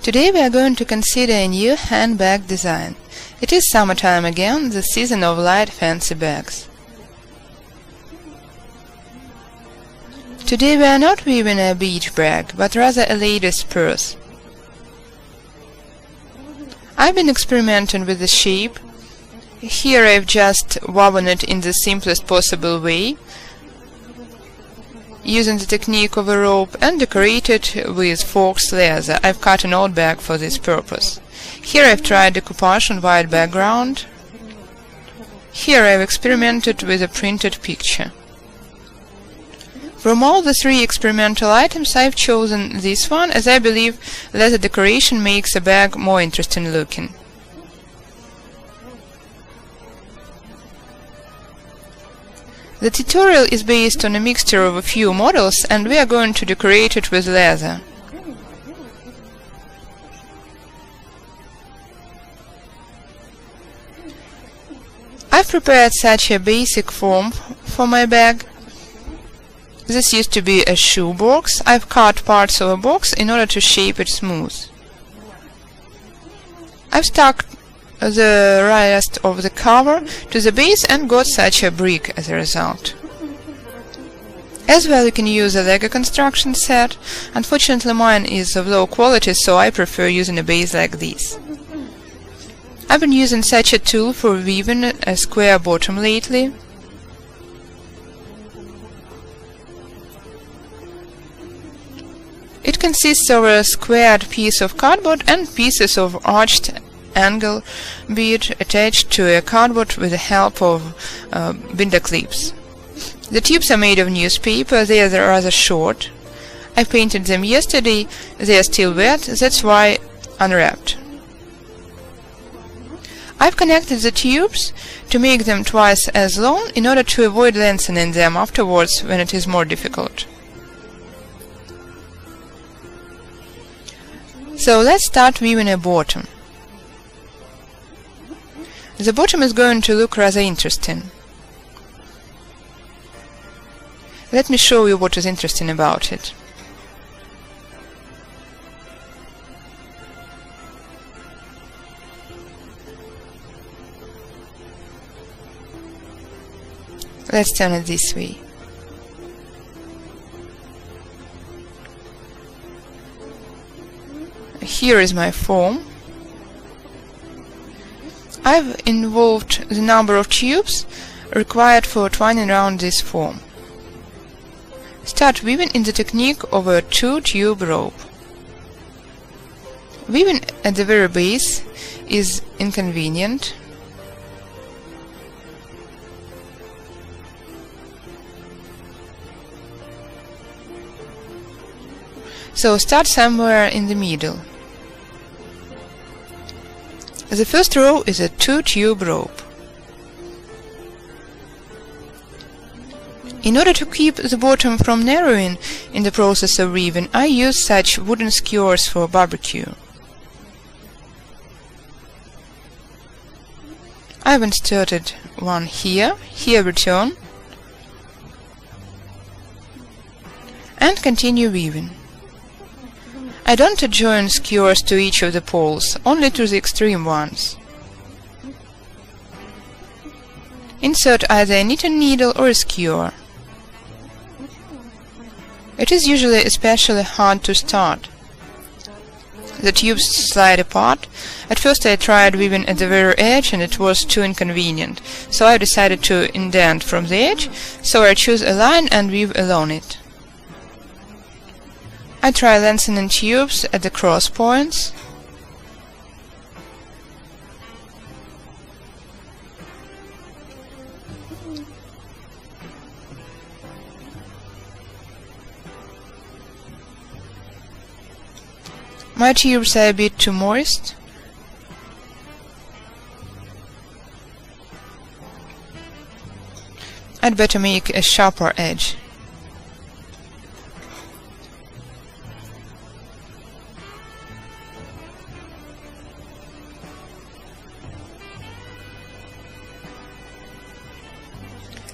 Today we are going to consider a new handbag design. It is summertime again, the season of light fancy bags. Today we are not weaving a beach bag, but rather a lady's purse. I've been experimenting with the shape. Here I've just woven it in the simplest possible way, using the technique of a rope, and decorated with fox leather. I've cut an old bag for this purpose. Here I've tried decoupage on white background. Here I've experimented with a printed picture. From all the three experimental items I've chosen this one, as I believe leather decoration makes a bag more interesting looking. The tutorial is based on a mixture of a few models, and we are going to decorate it with leather. I've prepared such a basic form for my bag. This used to be a shoe box. I've cut parts of a box in order to shape it smooth. I've stuck the rest of the cover to the base and got such a brick as a result. As well, you can use a Lego construction set. Unfortunately mine is of low quality, so I prefer using a base like this. I've been using such a tool for weaving a square bottom lately. It consists of a squared piece of cardboard and pieces of arched angle bead attached to a cardboard with the help of binder clips. The tubes are made of newspaper. They are rather short. I painted them yesterday. They are still wet, that's why unwrapped. I've connected the tubes to make them twice as long in order to avoid lengthening them afterwards when it is more difficult. So let's start weaving a bottom. The bottom is going to look rather interesting. Let me show you what is interesting about it. Let's turn it this way. Here is my form. I've involved the number of tubes required for twining around this form. Start weaving in the technique of a two-tube rope. Weaving at the very base is inconvenient. So start somewhere in the middle. The first row is a two-tube rope. In order to keep the bottom from narrowing in the process of weaving, I use such wooden skewers for barbecue. I've inserted one here, return, and continue weaving. I don't adjoin skewers to each of the poles, only to the extreme ones. Insert either a knitting needle or a skewer. It is usually especially hard to start. The tubes slide apart. At first I tried weaving at the very edge and it was too inconvenient, so I decided to indent from the edge, so I choose a line and weave along it. I try lengthening tubes at the cross points. My tubes are a bit too moist. I'd better make a sharper edge.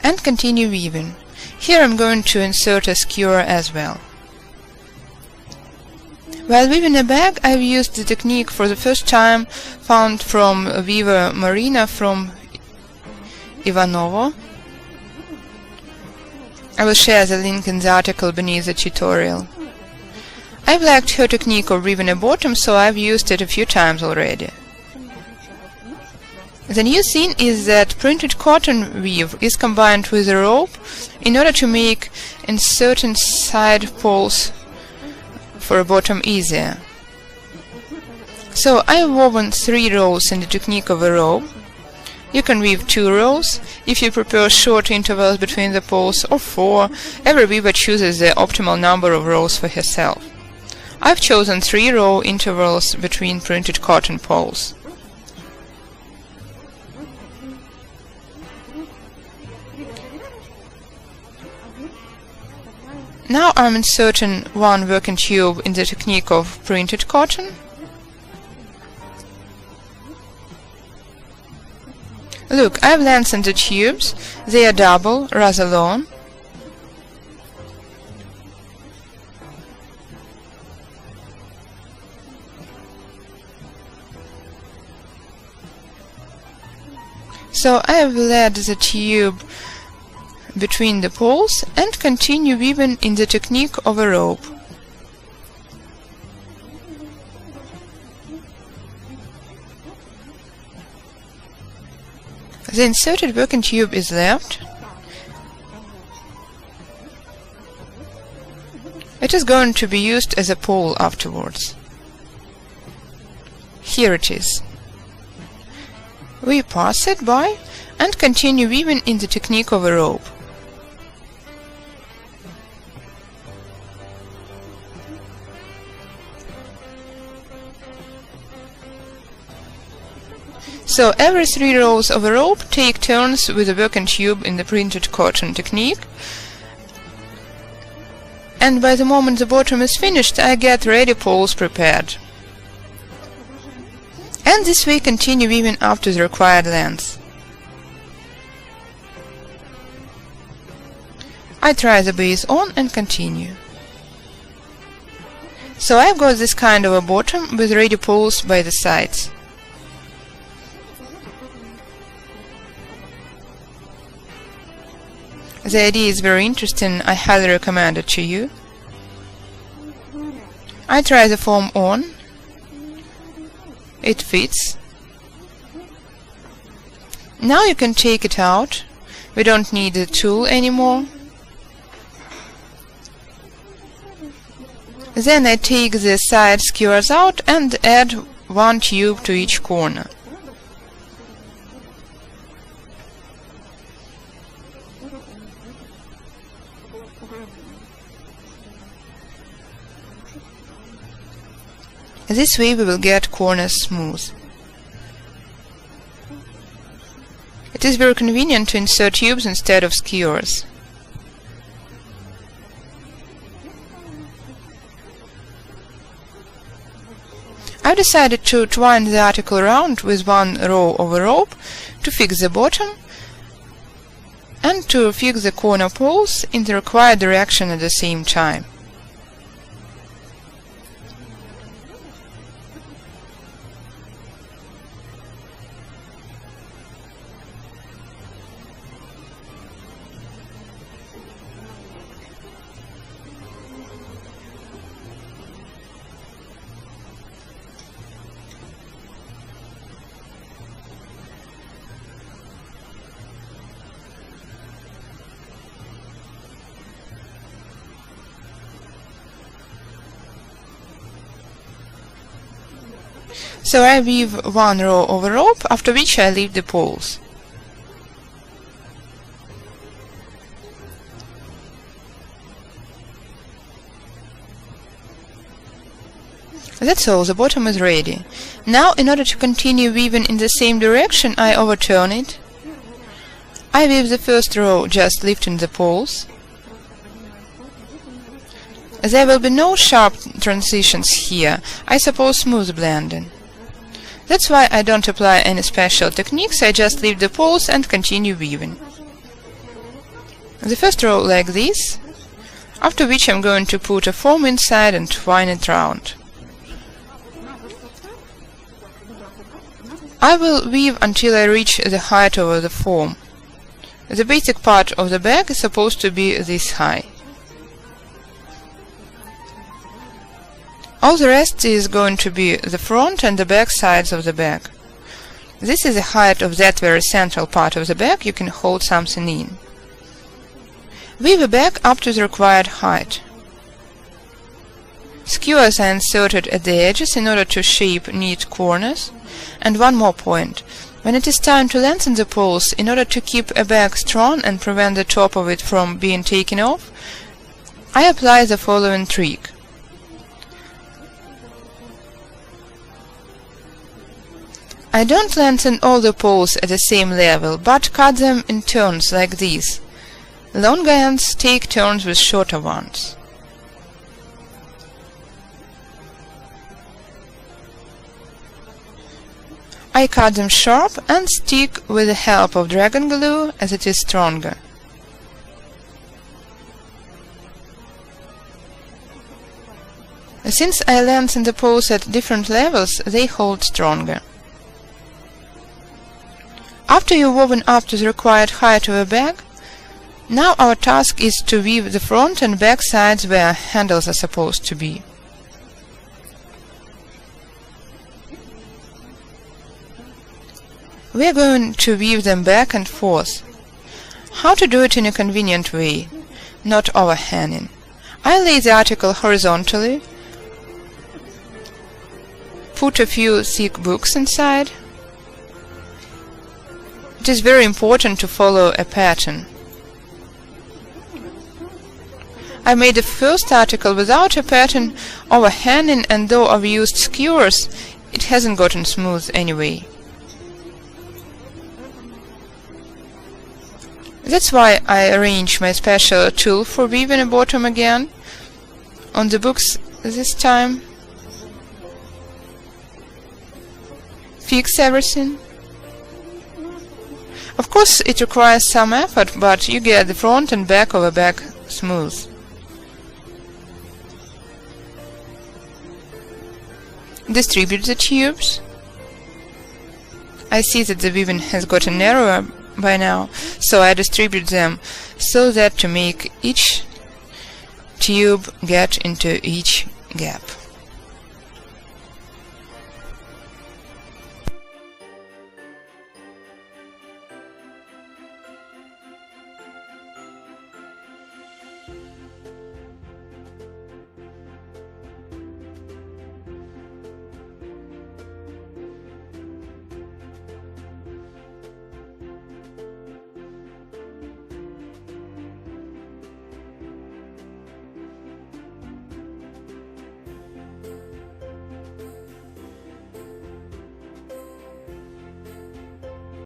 And continue weaving. Here I'm going to insert a skewer as well. While weaving a bag, I've used the technique for the first time found from weaver Marina from Ivanovo. I will share the link in the article beneath the tutorial. I've liked her technique of weaving a bottom, so I've used it a few times already. The new thing is that printed cotton weave is combined with a rope in order to make inserting side poles for a bottom easier. So I've woven 3 rows in the technique of a rope. You can weave 2 rows if you prefer short intervals between the poles, or 4. Every weaver chooses the optimal number of rows for herself. I've chosen 3-row intervals between printed cotton poles. Now I'm inserting 1 working tube in the technique of printed cotton. Look, I've lengthened the tubes. They are double, rather long. So I have led the tube between the poles and continue weaving in the technique of a rope. The inserted working tube is left. It is going to be used as a pole afterwards. Here it is. We pass it by and continue weaving in the technique of a rope. So every 3 rows of a rope take turns with a working tube in the printed cotton technique, and by the moment the bottom is finished I get ready poles prepared. And this way continue weaving up to the required length. I try the base on and continue. So I've got this kind of a bottom with ready poles by the sides. The idea is very interesting, I highly recommend it to you. I try the form on. It fits. Now you can take it out. We don't need the tool anymore. Then I take the side skewers out and add 1 tube to each corner. This way we will get corners smooth. It is very convenient to insert tubes instead of skewers. I've decided to twine the article around with 1 row of a rope to fix the bottom and to fix the corner poles in the required direction at the same time. So I weave 1 row of a rope, after which I leave the poles. That's all, the bottom is ready. Now, in order to continue weaving in the same direction, I overturn it. I weave the first row just lifting the poles. There will be no sharp transitions here, I suppose smooth blending. That's why I don't apply any special techniques, I just leave the poles and continue weaving. The first row like this, after which I'm going to put a foam inside and twine it round. I will weave until I reach the height of the form. The basic part of the bag is supposed to be this high. All the rest is going to be the front and the back sides of the bag. This is the height of that very central part of the bag you can hold something in. Weave the bag up to the required height. Skewers are inserted at the edges in order to shape neat corners. And one more point. When it is time to lengthen the poles, in order to keep a bag strong and prevent the top of it from being taken off, I apply the following trick. I don't lengthen all the poles at the same level, but cut them in turns like this. Longer ends take turns with shorter ones. I cut them sharp and stick with the help of dragon glue, as it is stronger. Since I lengthen the poles at different levels, they hold stronger. After you've woven up to the required height of a bag, now our task is to weave the front and back sides where handles are supposed to be. We are going to weave them back and forth. How to do it in a convenient way, not overhanging. I lay the article horizontally, put a few thick books inside. It is very important to follow a pattern. I made the first article without a pattern overhanging, and though I've used skewers, it hasn't gotten smooth anyway. That's why I arrange my special tool for weaving a bottom again on the books this time. Fix everything. Of course, it requires some effort, but you get the front and back of a bag smooth. Distribute the tubes. I see that the weaving has gotten narrower by now, so I distribute them so that to make each tube get into each gap.